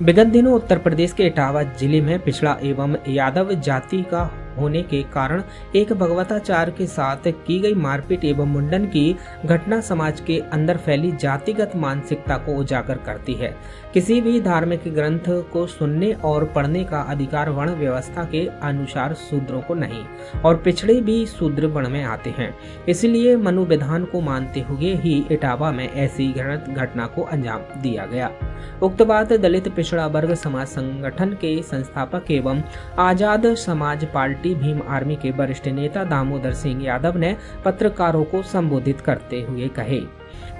विगत दिनों उत्तर प्रदेश के इटावा जिले में पिछड़ा एवं यादव जाति का होने के कारण एक भगवताचार्य के साथ की गई मारपीट एवं मुंडन की घटना समाज के अंदर फैली जातिगत मानसिकता को उजागर करती है। किसी भी धार्मिक ग्रंथ को सुनने और पढ़ने का अधिकार वर्ण व्यवस्था के अनुसार शूद्रों को नहीं और पिछड़े भी शूद्र वर्ण में आते हैं। इसलिए मनु विधान को मानते हुए ही इटावा में ऐसी घटना को अंजाम दिया गया। उक्त बात दलित पिछड़ा वर्ग समाज संगठन के संस्थापक एवं आजाद समाज पार्टी भीम आर्मी के वरिष्ठ नेता दामोदर सिंह यादव ने पत्रकारों को संबोधित करते हुए कहे।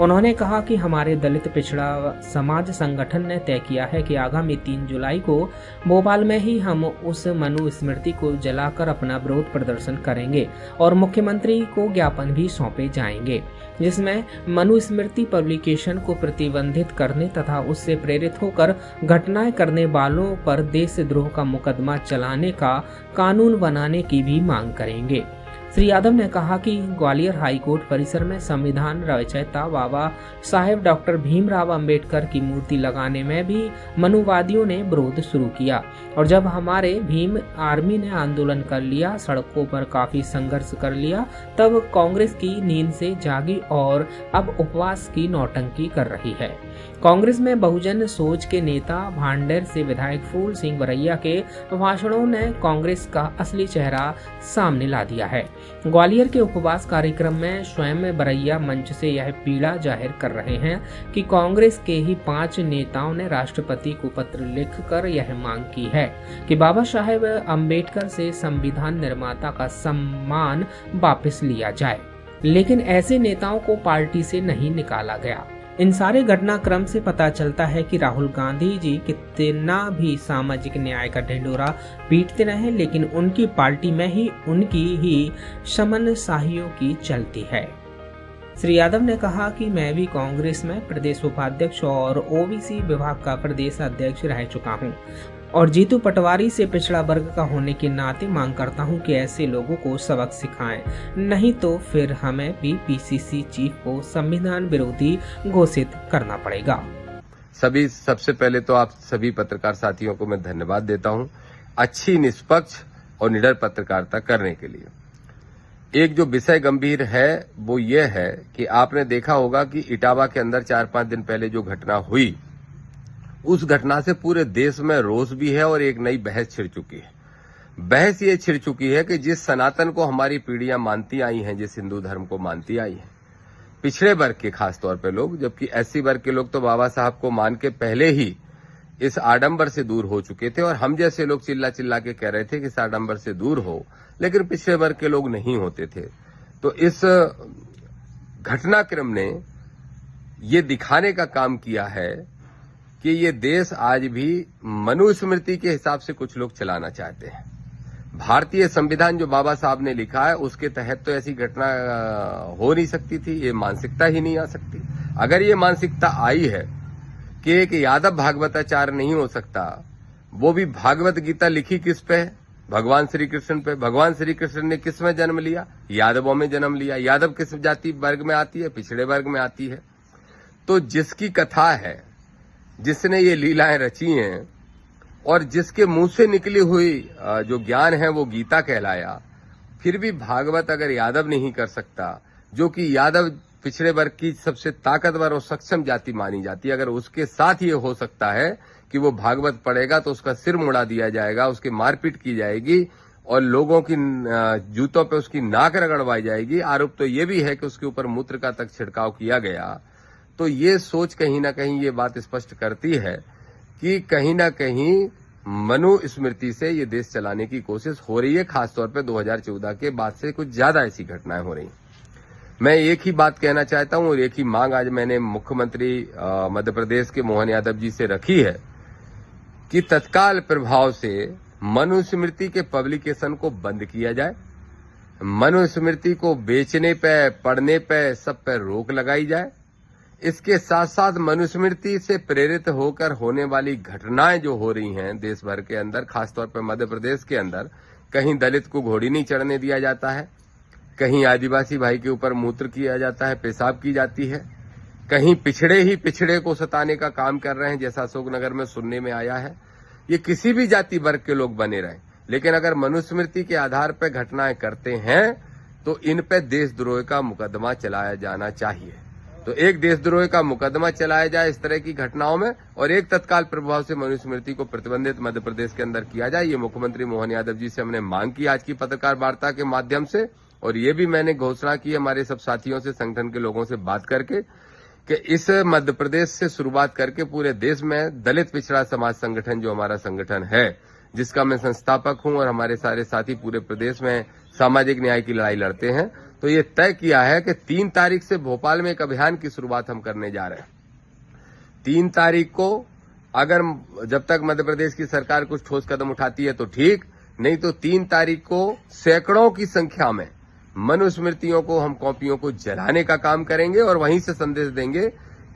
उन्होंने कहा कि हमारे दलित पिछड़ा समाज संगठन ने तय किया है कि आगामी 3 जुलाई को भोपाल में ही हम उस मनु स्मृति को जलाकर अपना विरोध प्रदर्शन करेंगे और मुख्यमंत्री को ज्ञापन भी सौंपे जाएंगे, जिसमें मनु स्मृति पब्लिकेशन को प्रतिबंधित करने तथा उससे प्रेरित होकर घटनाएं करने वालों पर देशद्रोह का मुकदमा चलाने का कानून बनाने की भी मांग करेंगे। श्री यादव ने कहा कि ग्वालियर हाई कोर्ट परिसर में संविधान रचयिता बाबा साहेब डॉक्टर भीमराव अंबेडकर की मूर्ति लगाने में भी मनुवादियों ने विरोध शुरू किया और जब हमारे भीम आर्मी ने आंदोलन कर लिया, सड़कों पर काफी संघर्ष कर लिया, तब कांग्रेस की नींद से जागी और अब उपवास की नौटंकी कर रही है। कांग्रेस में बहुजन सोच के नेता भांडेर से विधायक फूल सिंह बरैया के भाषणों ने कांग्रेस का असली चेहरा सामने ला दिया है। ग्वालियर के उपवास कार्यक्रम में स्वयं बरैया मंच से यह पीड़ा जाहिर कर रहे हैं कि कांग्रेस के ही 5 नेताओं ने राष्ट्रपति को पत्र लिखकर यह मांग की है कि बाबा साहेब अंबेडकर से संविधान निर्माता का सम्मान वापस लिया जाए, लेकिन ऐसे नेताओं को पार्टी से नहीं निकाला गया। इन सारे घटनाक्रम से पता चलता है कि राहुल गांधी जी कितना भी सामाजिक न्याय का ढिंढोरा पीटते रहे, लेकिन उनकी पार्टी में ही उनकी ही शमनशाहियों की चलती है। श्री यादव ने कहा कि मैं भी कांग्रेस में प्रदेश उपाध्यक्ष और ओबीसी विभाग का प्रदेश अध्यक्ष रह चुका हूं और जीतू पटवारी से पिछड़ा वर्ग का होने के नाते मांग करता हूं कि ऐसे लोगों को सबक सिखाएं, नहीं तो फिर हमें भी पीसीसी चीफ को संविधान विरोधी घोषित करना पड़ेगा। सबसे पहले तो आप सभी पत्रकार साथियों को मैं धन्यवाद देता हूं अच्छी, निष्पक्ष और निडर पत्रकारिता करने के लिए। एक जो विषय गंभीर है वो ये है कि आपने देखा होगा कि इटावा के अंदर 4-5 दिन पहले जो घटना हुई, उस घटना से पूरे देश में रोष भी है और एक नई बहस छिड़ चुकी है। बहस ये छिड़ चुकी है कि जिस सनातन को हमारी पीढ़ियां मानती आई हैं, जिस हिंदू धर्म को मानती आई हैं, पिछड़े वर्ग के खास तौर पे लोग, जबकि एससी वर्ग के लोग तो बाबा साहब को मान के पहले ही इस आडंबर से दूर हो चुके थे और हम जैसे लोग चिल्ला चिल्ला के कह रहे थे कि इस आडंबर से दूर हो, लेकिन पिछड़े वर्ग के लोग नहीं होते थे। तो इस घटनाक्रम ने ये दिखाने का काम किया है कि ये देश आज भी मनुस्मृति के हिसाब से कुछ लोग चलाना चाहते हैं। भारतीय संविधान जो बाबा साहब ने लिखा है उसके तहत तो ऐसी घटना हो नहीं सकती थी, ये मानसिकता ही नहीं आ सकती। अगर ये मानसिकता आई है कि एक यादव भागवताचार्य नहीं हो सकता, वो भी भागवत गीता लिखी किस पे है? भगवान श्री कृष्ण पे। भगवान श्री कृष्ण ने किस में जन्म लिया? यादवों में जन्म लिया। यादव किस जाति वर्ग में आती है? पिछड़े वर्ग में आती है। तो जिसकी कथा है, जिसने ये लीलाएं रची हैं और जिसके मुंह से निकली हुई जो ज्ञान है वो गीता कहलाया, फिर भी भागवत अगर यादव नहीं कर सकता, जो कि यादव पिछड़े वर्ग की सबसे ताकतवर और सक्षम जाति मानी जाती है, अगर उसके साथ ये हो सकता है कि वो भागवत पढ़ेगा तो उसका सिर मुड़ा दिया जाएगा, उसकी मारपीट की जाएगी और लोगों की जूतों पे उसकी नाक रगड़वाई जाएगी, आरोप तो ये भी है कि उसके ऊपर मूत्र का तक छिड़काव किया गया, तो ये सोच कहीं ना कहीं ये बात स्पष्ट करती है कि कहीं ना कहीं मनु स्मृति से ये देश चलाने की कोशिश हो रही है। खासतौर पे 2014 के बाद से कुछ ज्यादा ऐसी घटनाएं हो रही। मैं एक ही बात कहना चाहता हूं और एक ही मांग आज मैंने मुख्यमंत्री मध्य प्रदेश के मोहन यादव जी से रखी है कि तत्काल प्रभाव से मनु स्मृति के पब्लिकेशन को बंद किया जाए। मनु स्मृति को बेचने पे, पढ़ने पे, सब पे रोक लगाई जाए। इसके साथ साथ मनुस्मृति से प्रेरित होकर होने वाली घटनाएं जो हो रही हैं देश भर के अंदर, खासतौर पर मध्य प्रदेश के अंदर, कहीं दलित को घोड़ी नहीं चढ़ने दिया जाता है, कहीं आदिवासी भाई के ऊपर मूत्र किया जाता है, पेशाब की जाती है, कहीं पिछड़े ही पिछड़े को सताने का काम कर रहे हैं, जैसा अशोकनगर में सुनने में आया है। ये किसी भी जाति वर्ग के लोग बने रहें, लेकिन अगर मनुस्मृति के आधार पर घटनाएं करते हैं तो इन पे देशद्रोह का मुकदमा चलाया जाना चाहिए। तो एक देशद्रोह का मुकदमा चलाया जाए इस तरह की घटनाओं में, और एक तत्काल प्रभाव से मनुस्मृति को प्रतिबंधित मध्य प्रदेश के अंदर किया जाए। ये मुख्यमंत्री मोहन यादव जी से हमने मांग की आज की पत्रकार वार्ता के माध्यम से, और ये भी मैंने घोषणा की हमारे सब साथियों से, संगठन के लोगों से बात करके, कि इस मध्य प्रदेश से शुरुआत करके पूरे देश में दलित पिछड़ा समाज संगठन जो हमारा संगठन है, जिसका मैं संस्थापक हूं, और हमारे सारे साथी पूरे प्रदेश में सामाजिक न्याय की लड़ाई लड़ते हैं, तो ये तय किया है कि 3 तारीख से भोपाल में एक अभियान की शुरुआत हम करने जा रहे हैं। 3 तारीख को अगर जब तक मध्य प्रदेश की सरकार कुछ ठोस कदम उठाती है तो ठीक, नहीं तो 3 तारीख को सैकड़ों की संख्या में मनुस्मृतियों को, हम कॉपियों को जलाने का काम करेंगे, और वहीं से संदेश देंगे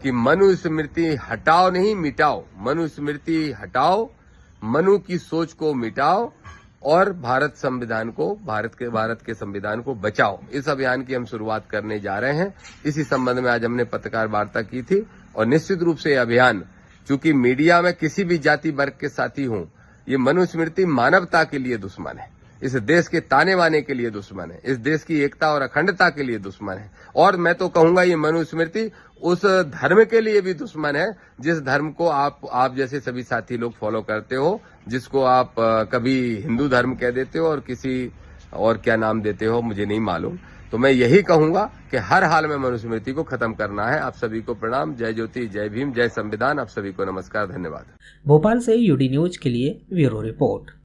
कि मनुस्मृति हटाओ नहीं मिटाओ, मनुस्मृति हटाओ, मनु की सोच को मिटाओ, और भारत के संविधान को बचाओ। इस अभियान की हम शुरुआत करने जा रहे हैं। इसी संबंध में आज हमने पत्रकार वार्ता की थी, और निश्चित रूप से यह अभियान, चूंकि मीडिया में किसी भी जाति वर्ग के साथी हों, ये मनुस्मृति मानवता के लिए दुश्मन है, इस देश के ताने बाने के लिए दुश्मन है, इस देश की एकता और अखंडता के लिए दुश्मन है, और मैं तो कहूंगा ये मनुस्मृति उस धर्म के लिए भी दुश्मन है जिस धर्म को आप जैसे सभी साथी लोग फॉलो करते हो, जिसको आप कभी हिंदू धर्म कह देते हो और किसी और क्या नाम देते हो मुझे नहीं मालूम। तो मैं यही कहूंगा कि हर हाल में मनुस्मृति को खत्म करना है। आप सभी को प्रणाम। जय ज्योति, जय भीम, जय संविधान। आप सभी को नमस्कार, धन्यवाद। भोपाल से यूडी न्यूज के लिए ब्यूरो रिपोर्ट।